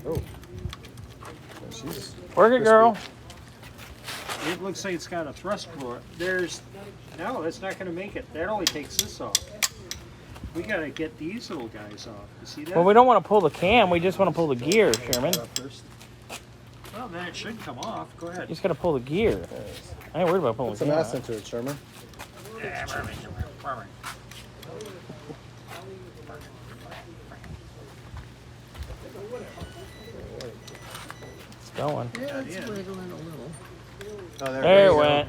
Oh. She's Work it, girl. It looks like it's got a thrust blower. No, that's not going to make it. That only takes this off. We got to get these little guys off. You see that? Well, we don't want to pull the cam. We just want to pull the gear, Sherman. Well, then it should come off. Go ahead. You just got to pull the gear. I ain't worried about pulling Put the some gear. ass into it, Sherman. It's going. Yeah, it's wiggling a little. Oh, There it went.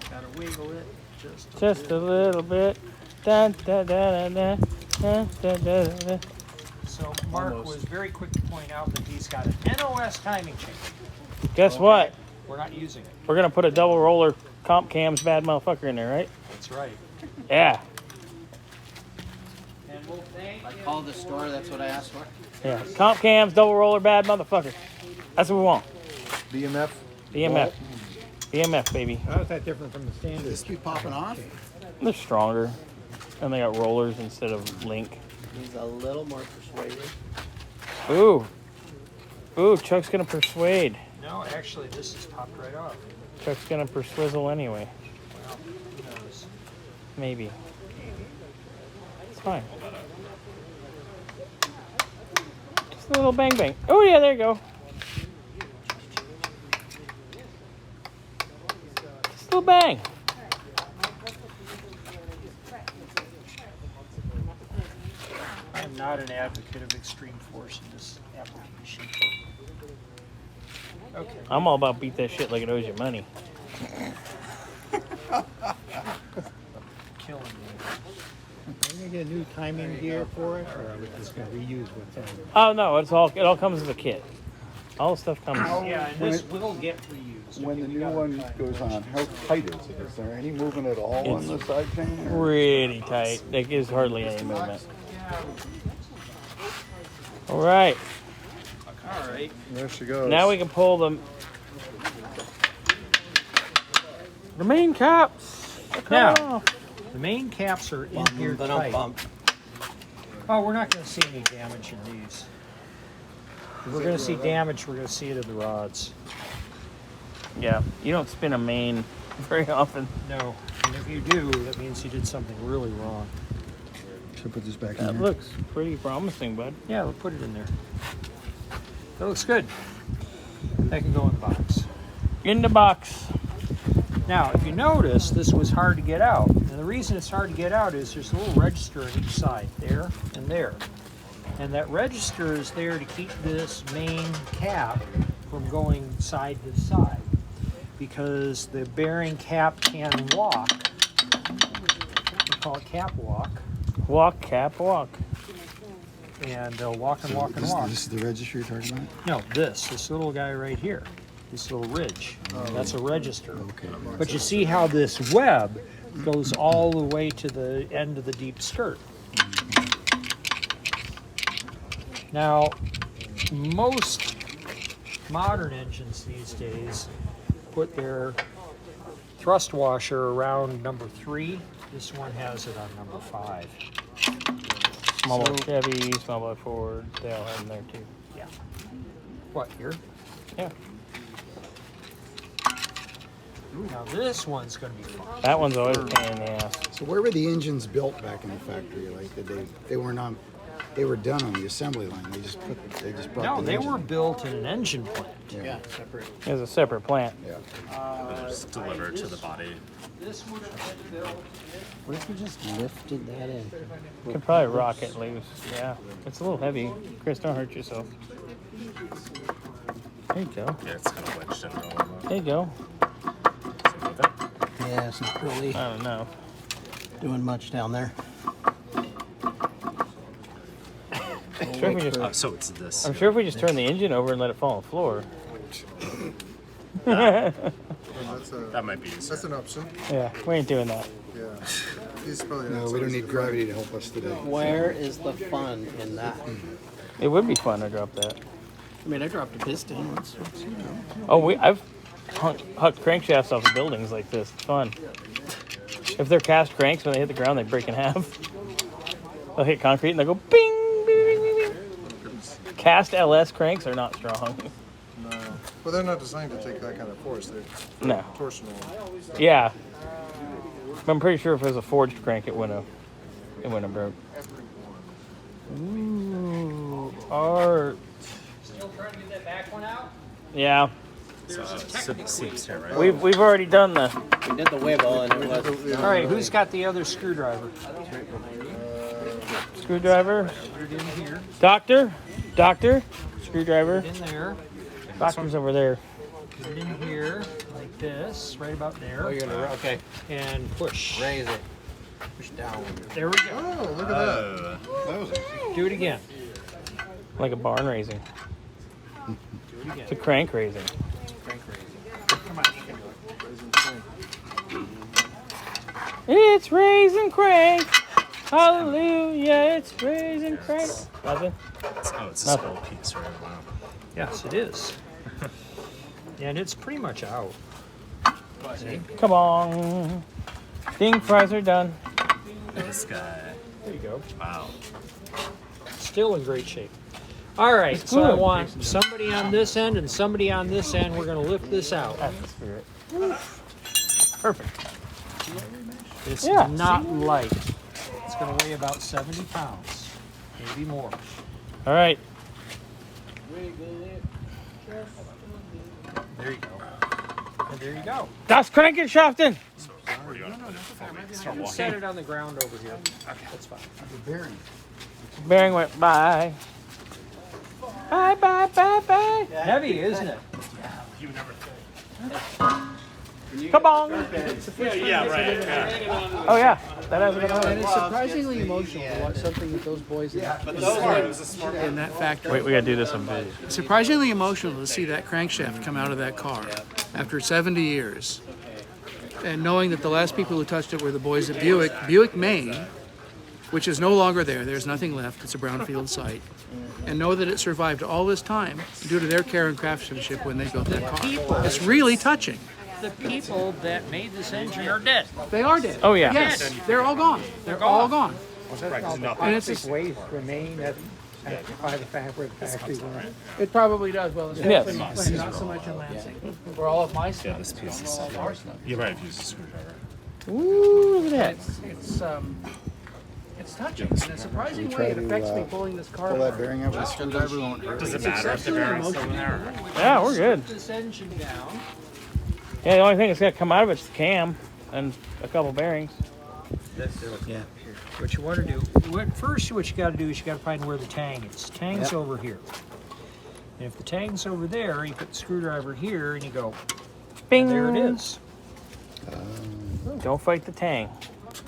Got to wiggle it Just a little bit. Dun, dun, dun, dun, dun, dun, dun, dun. So Mark was very quick to point out that he's got an NOS timing chain. Guess what? We're not using it. We're going to put a double roller comp cams bad motherfucker in there, right? That's right. Yeah. And we'll thank I called the store, that's what I asked for. Yeah. Comp cams, double roller bad motherfucker. That's what we want. BMF. BMF. BMF, baby. How is that different from the standard? This be popping off? They're stronger. And they got rollers instead of link. He's a little more persuasive. Ooh. Ooh, Chuck's going to persuade. No, actually, this is popped right off. Chuck's going to perswizzle anyway. Well, who knows? Maybe. It's fine. Just a little bang bang. Oh, yeah, there you go. Just a little bang. I am not an advocate of extreme force in this application. Okay. I'm all about beat that shit like it owes you money. Killing me. Are we gonna get a new timing gear for it, or are we just gonna reuse what's on it? Oh, no, it all comes as a kit. All the stuff comes. Yeah, and this will get reused. When the new one goes on, how tight is it? Is there any movement at all on the side chain? or- Pretty tight. There is hardly any movement. All right. All right. There she goes. Now we can pull the main caps. Now, the main caps are in here But tight. bump. Oh, we're not going to see any damage in these. If we're going to see damage, we're going to see it in the rods. Yeah, you don't spin a main very often. No, and if you do, that means you did something really wrong. Should I put this back That in here? looks pretty promising, bud. Yeah, we'll put it in there. That looks good. That can go in the box. In the box. Now, if you notice, this was hard to get out. And the reason it's hard to get out is there's a little register on each side, there and there. And that register is there to keep this main cap from going side to side. Because the bearing cap can walk. We call it cap walk. Walk, cap, walk. And they'll walk and walk and walk. This is the registry you're talking about? No, this little guy right here. This little ridge. That's a register. Okay. But you see how this web goes all the way to the end of the deep skirt. Now, most modern engines these days put their thrust washer around number 3. This one has it on number 5. Small block Chevy, small block Ford, they all have them there too. Yeah. What, here? Yeah. Now this one's going to be fun. That one's always a pain in the ass. So where were the engines built back in the factory? Like they weren't on, they were done on the assembly line. They just brought. No, the they engine. were built in an engine plant. Yeah. Separate. It's a separate plant. Just deliver it to the body. This would have been built. What if we just lifted that in? Could probably rock it loose. Yeah. It's a little heavy. Chris, don't hurt yourself. There you go. Yeah, it's kind of wedged in real well. There you go. Yeah, it's not really I don't know. doing much down there. I'm sure So it's this. if we just turn the engine over and let it fall on the floor. That might be easier. That's an option. Yeah, we ain't doing that. Yeah. He's probably No, we don't need gravity to help us today. Where is the fun in that? It would be fun to drop that. I mean, I dropped a piston once. Oh, I've hucked crankshafts off of buildings like this. It's fun. If they're cast cranks, when they hit the ground, they break in half. They'll hit concrete and they'll go bing, bing, bing, bing. cast LS cranks are not strong. No. Well, they're not designed to take that kind of force. They're No. torsional. Yeah. But I'm pretty sure if it was a forged crank, it wouldn't have broke. Ooh, art. Still trying to get that back one out? Yeah. Seems here, right? We've already done the. We did the wiggle and it was. All right, who's got the other screwdriver? Screwdriver. Put it in here. Doctor. Screwdriver. Put it in there. Doctor's over there. Put it in here, like this, right about there. Oh, you're gonna, okay. And push. Raise it. Push down. There we go. Oh, look at that. That was easy. Do it again. Like a barn raising. Do it again. It's a crank raising. It's raising crank. Hallelujah. It's raising crank. Nothing. Oh, it's a Nothing. small piece, right? Wow. Yes, it is. And it's pretty much out. See? Come on. Ding fries are done. This guy. There you go. Wow. Still in great shape. All right, so I good. want somebody on this end and somebody on this end. We're going to lift this out. That's the spirit. Perfect. It's Yeah, not light. It's going to weigh about 70 pounds, maybe more. All right. There you go. And there you go. Das Crankenschaften. Where do you want to put it before we start You walking? set it on the ground over here. Okay. That's fine. The bearing. Bearing went by. Bye, bye, bye, bye. Heavy, isn't it? Come on. Yeah, right. Yeah. Oh, yeah. That hasn't been And on. it's surprisingly emotional to watch something that those boys in that factory. Wait, we got to do this on video. Surprisingly emotional to see that crankshaft come out of that car after 70 years. And knowing that the last people who touched it were the boys at Buick, Maine, which is no longer there. There's nothing left. It's a brownfield site. And know that it survived all this time due to their care and craftsmanship when they built that car. It's really touching. The people that made this engine are dead. They are dead. Oh, yeah. Yes, they're all gone. They're all gone. And it's Plastic waste remain by the factory. It probably does. Well, it's Yes. definitely not so much in Lansing. Where all of my stuff. This piece is you might have used a screwdriver. Ooh, look at that. It's touching. In a surprising way, it affects me pulling this car Pull that apart. bearing up with a screwdriver won't hurt. Does it matter if the bearing's still in there? Yeah, we're good. This engine down. Yeah, the only thing that's got to come out of it's the cam and a couple bearings. Yeah. What you want to do, first what you got to do is you got to find where the tang is. Tang's over here. And if the tang's over there, you put the screwdriver here and you go, Bing. there it is. Don't fight the tang.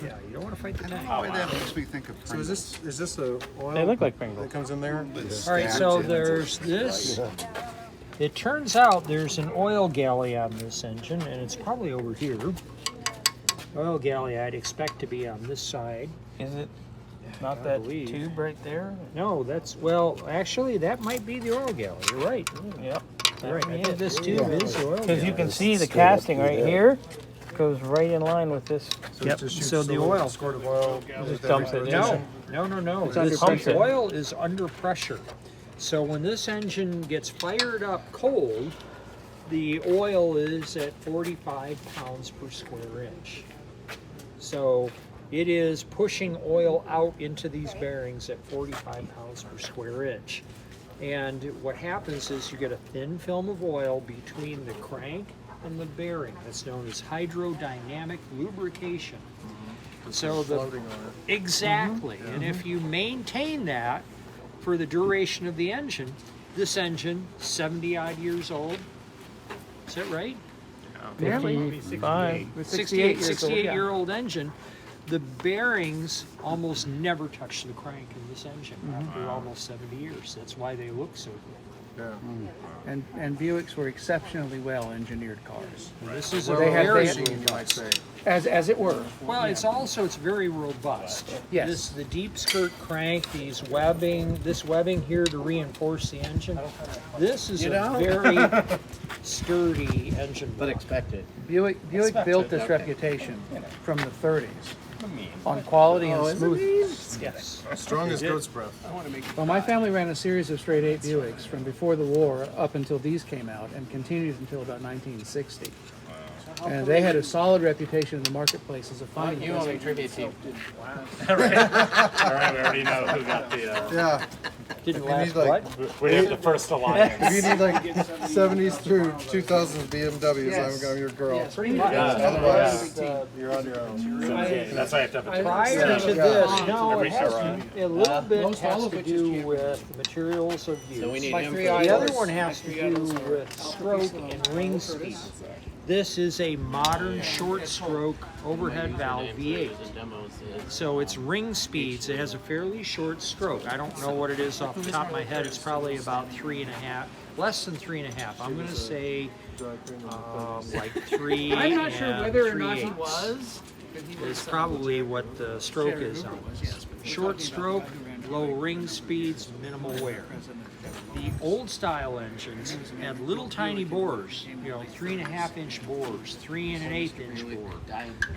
Yeah, you don't want to fight the tang. Why that makes me think of So is this a oil They look like Pringles. that comes in there? All right, so there's this. It turns out there's an oil galley on this engine, and it's probably over here. Oil galley I'd expect to be on this side. Is it not that tube right there? No, that's, well, actually, that might be the oil galley. You're right. Yep. You're right. I think this tube is the oil Because galley. you can see the casting right here goes right in line with this. Yep, so the oil. Squirt of oil. Just dumps it in. No. It's under This pressure. oil is under pressure. So when this engine gets fired up cold, the oil is at 45 pounds per square inch. So it is pushing oil out into these bearings at 45 pounds per square inch. And what happens is you get a thin film of oil between the crank and the bearing. That's known as hydrodynamic lubrication. So exactly, and if you maintain that for the duration of the engine, this engine, 70 odd years old, is that right? 55. 68-year-old engine, the bearings almost never touch the crank in this engine after almost 70 years. That's why they look so good. Yeah. And Buicks were exceptionally well engineered cars. This is Well, a they had- very they had- robust. As it were. Well, it's very robust. Yes. The deep skirt crank, this webbing here to reinforce the engine. This is a very sturdy engine. But expected. Buick built this reputation from the 30s on quality and smoothness. Yes. Strong as goat's breath. Well, my family ran a series of straight 8 Buicks from before the war up until these came out and continued until about 1960. And they had a solid reputation in the marketplace as a fine. You owe me trivia team. All right, we already know who got the. Yeah. Didn't You last need like what? We have the first alliance. if you need like 70s through 2000s BMWs, I'm your girl. Pretty much. Otherwise, you're on your own. That's why I have to have a Prior to this, no, Every it has show, a little bit most all has of to which is do cheap. with materials of use. we need Like him three for The items. other one has to do with stroke and ring speed. This is a modern short stroke overhead valve V8. So it's ring speeds. It has a fairly short stroke. I don't know what it is off the top of my head. It's probably about 3.5, less than 3.5. I'm going to say like 3. I'm not sure and whether or not he 3/8 was. is probably what the stroke is on this. Short stroke, low ring speeds, minimal wear. The old style engines had little tiny bores, 3.5-inch bores, 3 1/8-inch bore,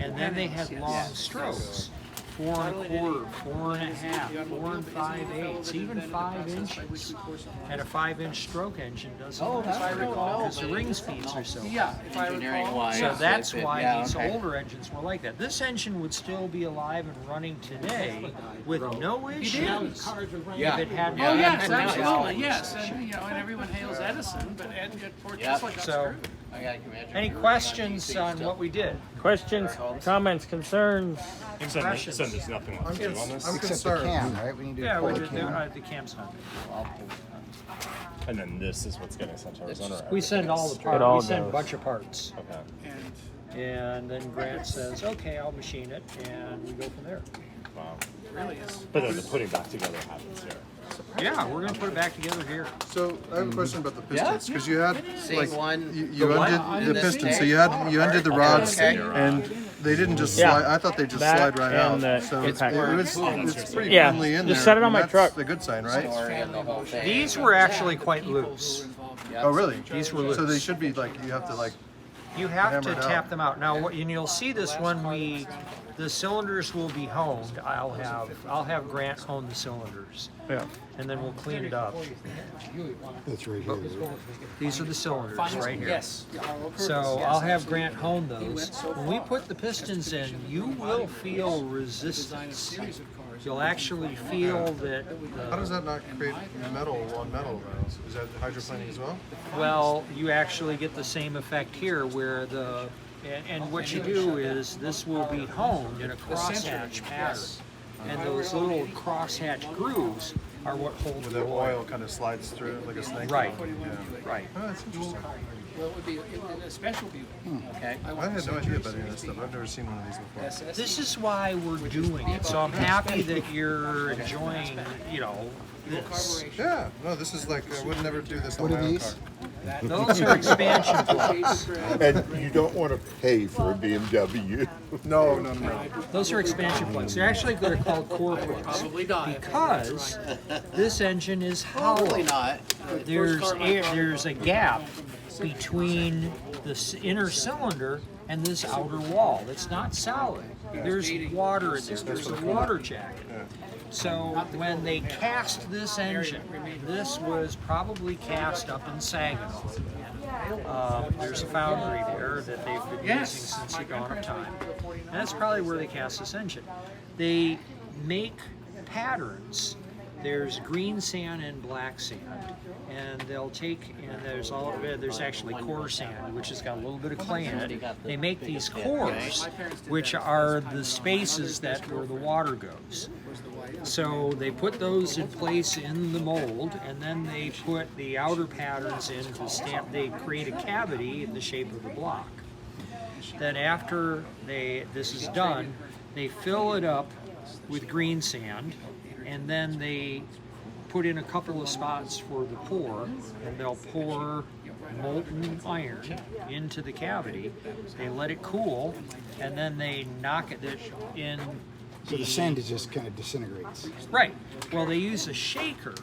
and then they had long strokes, 4 1/4, 4 1/2, 4 5/8, even 5 inches. And a 5-inch stroke engine doesn't, as I recall, because the ring speeds are so high. Yeah, if I recall. So that's why these older engines were like that. This engine would still be alive and running today with no issues if it had Oh, yes, engine absolutely, technology. yes. And everyone hails Edison, but Ed got poor Yep. just like a So, screw. any questions on what we did? Questions, comments, concerns? Impressions? So there's nothing I'm, to do on this. I'm Except the concerned. cam, right? We need to Yeah, pull we the did. cam. The cam's not there. And then this is what's getting sent to Arizona. or We send all the everything's parts. all We send a goes. bunch of parts, Okay. and then Grant says, "Okay, I'll machine it," and we go from there. Wow. Really is. But then the putting back together happens here. Yeah, we're gonna put it back together here. So I have a question about the pistons because you had like one- you The what? undid the pistons, so you undid the rods Okay. and they didn't just Yeah. slide. I thought they just That slide right and the out. So it's impact. pretty Yeah, firmly in just there. set it on and my that's truck. The good sign, right? These were actually quite loose. Oh, really? These were loose. So they should be like you have to like. You have to hammered out. tap them out. Now, and you'll see this when the cylinders will be honed. I'll have Grant hone the cylinders, Yeah. and then we'll clean it up. That's right here. These are the cylinders right here. Yes. So I'll have Grant hone those. When we put the pistons in, you will feel resistance. You'll actually feel that. How does that not create metal on metal rails? Is that hydroplaning as well? Well, you actually get the same effect here, where and what you do is this will be honed in a crosshatch pattern, and those little crosshatch grooves are what hold Where the the oil. oil kind of slides through like a snake. Right. Yeah. Right. Oh, that's interesting. Well, it would be a special view. Okay. I had no idea about any of this stuff. I've never seen one of these before. This is why we're doing it. So I'm happy that you're enjoying, this. Yeah. No, this is like I would never do this on What my are own these? car. Those are expansion plugs. And you don't want to pay for a BMW. No. Those are expansion plugs. They're actually they're called core plugs Probably not. because this engine is hollow. not. There's a gap between the inner cylinder and this outer wall. It's not solid. There's water in there. There's a water jacket. So when they cast this engine, this was probably cast up in Saginaw. There's a foundry there that they've been using since the dawn of time. And that's probably where they cast this engine. They make patterns. There's green sand and black sand, and they'll take and there's actually core sand, which has got a little bit of clay in it. They make these cores, which are the spaces where the water goes. So they put those in place in the mold, and then they put the outer patterns in to stamp. They create a cavity in the shape of the block. Then after this is done, they fill it up with green sand, and then they put in a couple of spots for the pour, and they'll pour molten iron into the cavity. They let it cool, and then they knock it in. So the sand just kind of disintegrates. Right. Well, they use a shaker.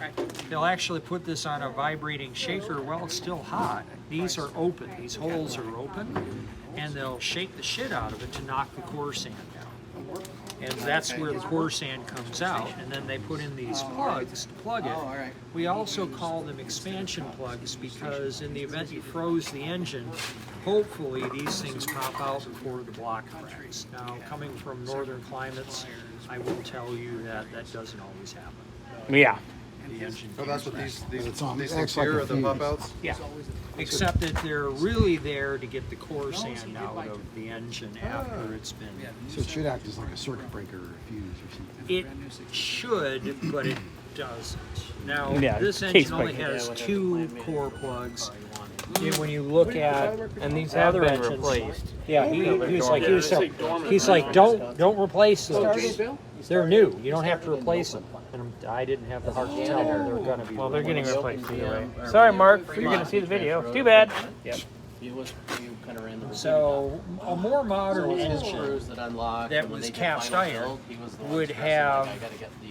They'll actually put this on a vibrating shaker while it's still hot. These are open. These holes are open, and they'll shake the shit out of it to knock the core sand down. And that's where the core sand comes out, and then they put in these plugs to plug it. We also call them expansion plugs because in the event you froze the engine, hopefully these things pop out before the block cracks. Now, coming from northern climates, I will tell you that that doesn't always happen. Yeah. The engine. So that's what these Acts things like here a are the fuse. pop outs? Yeah, except that they're really there to get the core sand out of the engine after it's been. So it should act as like a circuit breaker or a fuse or something. It should, but it doesn't. Now, Yeah, this case engine only breaker. has 2 core plugs. And when you look at And these have other been engines, replaced. yeah, he's like, don't replace those. They're new. You don't have to replace them. And I didn't have the heart to tell them they're going to be. Well, they're getting replaced either way. Sorry, Mark. You're going to see the video. Too bad. So a more modern engine that was cast iron would have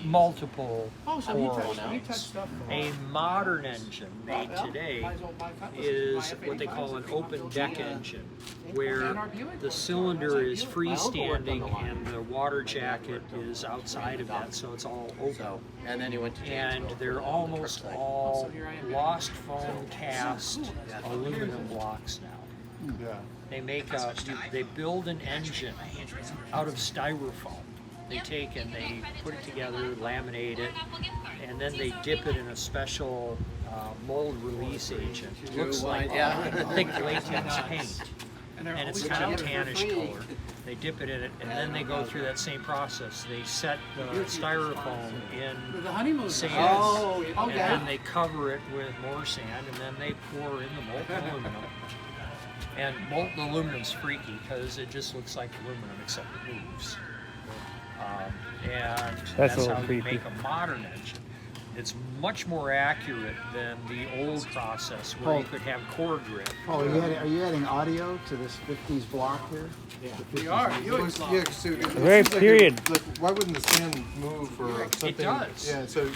multiple core lines. A modern engine made today is what they call an open deck engine, where the cylinder is freestanding and the water jacket is outside of that, so it's all open. And they're almost all lost foam cast aluminum blocks now. They make they build an engine out of styrofoam. They take and they put it together, laminate it, and then they dip it in a special mold release agent. It looks like thick latex paint, and it's kind of tannish color. They dip it in it, and then they go through that same process. They set the styrofoam in sand, and then they cover it with more sand, and then they pour in the molten aluminum. And molten aluminum's freaky because it just looks like aluminum except it moves. And That's a that's little how you creepy. make a modern engine. It's much more accurate than the old process where you could have core grip. Paul, are you adding audio to this 50s block here? Yeah. Yeah, so it Very seems like period. like, why wouldn't the sand move or something? It does. Yeah, so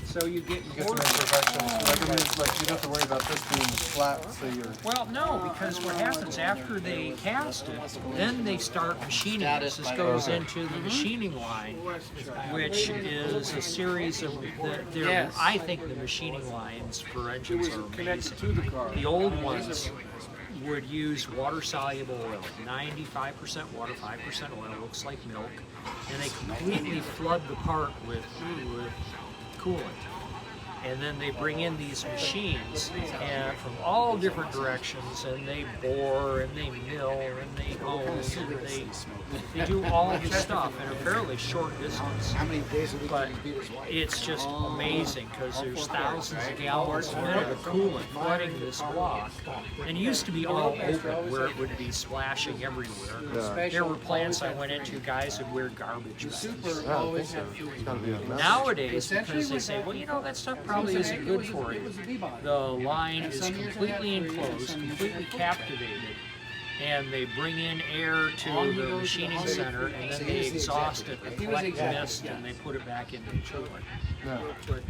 So you get you get core some imperfections. Like, I mean, it's like you don't have to worry about this being flat, so you're. Well, no, because what happens after they cast it, then they start machining this. This goes into the machining line, which is a series of, I think the machining lines for engines are amazing. The old ones would use water-soluble oil, 95% water, 5% oil, looks like milk, and they completely flood the part with coolant. And then they bring in these machines and from all different directions, and they bore and they mill and they hone and they do all this stuff in a fairly short distance. How many days a week But can you do this? it's just amazing because there's thousands of gallons a minute of coolant flooding this block. And it used to be all open where it would be splashing everywhere. There were plants I went into, guys would wear garbage bags. Nowadays, because they say, well, you know, that stuff probably isn't good for you. The line is completely enclosed, completely captivated, and they bring in air to the machining center, and then they exhaust it and collect mist, and they put it back into the cooler. But